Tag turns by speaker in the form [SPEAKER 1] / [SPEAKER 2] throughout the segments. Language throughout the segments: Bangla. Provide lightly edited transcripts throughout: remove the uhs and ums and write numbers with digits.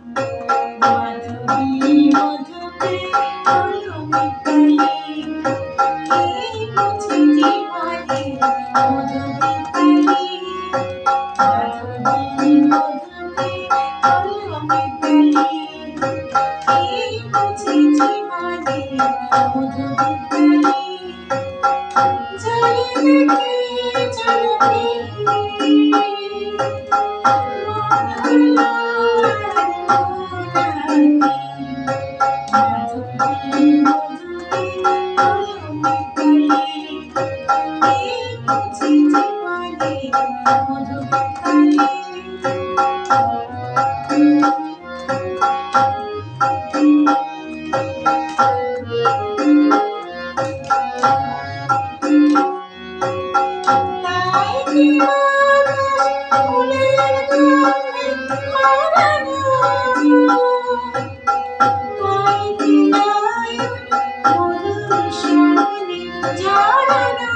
[SPEAKER 1] মাধবী মধুতে হলো মিতালি, এই বুঝি জীবনে মধুমিতালি। মাধবী মধুতে হলো মিতালি, এই বুঝি জীবনে মধুমিতালি। চলো দেখি চলো দেখি মন হলো মাধবী মধুতে হলো মিতালি, এই বুঝি জীবনে মধুমিতালি। তাই কি বাতাস ফুলের গন্ধে ভরানো, তাই কি নয়ন মধুর স্বনে জড়ানো,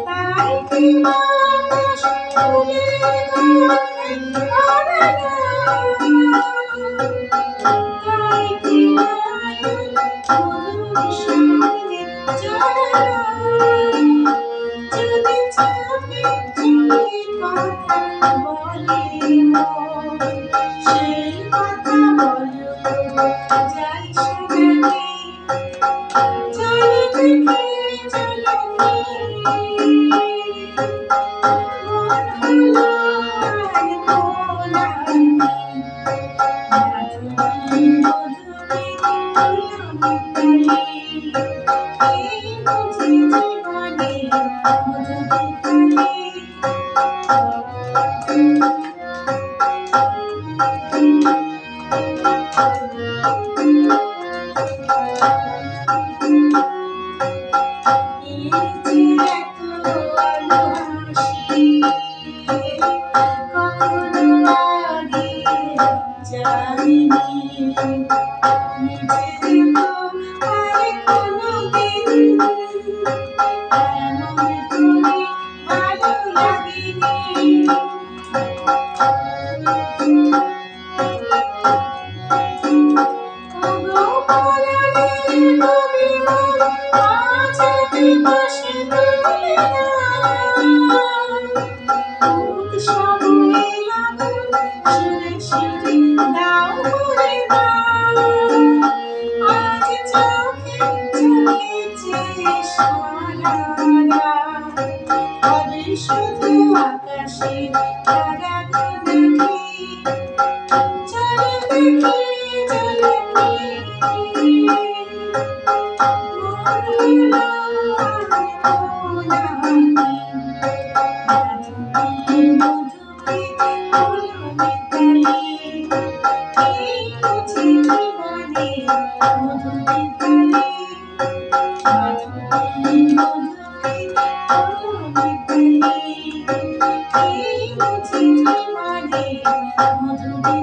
[SPEAKER 1] তাই কি বাতাস ফুলের গন্ধে ভরানো, তাই কি নয়ন মধুর স্বনে জড়ানো। যদি চোখে চোখে কথা বলে মন, সেই কথা বলো যাই শোনাতে। চলো দেখি চলো দেখি মন হলো আর গোলাপি। মাধবী মধুতে হলো মিতালি, এই বুঝি জীবনে মধুমিতালি। এই যে এত আলো হাসি, কখনো আগে যাইনি, নিজের তো আর কোনোদিন এমন করে ভালো লাগেনি। ওগো পরাণের কবি মন, মাঝরাতে বসে তুলে নাও। উৎসবে আগুন সুরে সুরে দাও করে দাও। আজ চোখে চোখে চেয়ে সারা রাত হবে শুধু আকাশে তারাগুলো দেখি। চলো দেখি চলো দেখি মন হলো আর গোলাপি। মাধবী মধুতে হলো মিতালি, এই বুঝি জীবনে মধুমিতালি। মাধবী মধুতে হলো মিতালি, এই বুঝি জীবনে মধুমিতালি।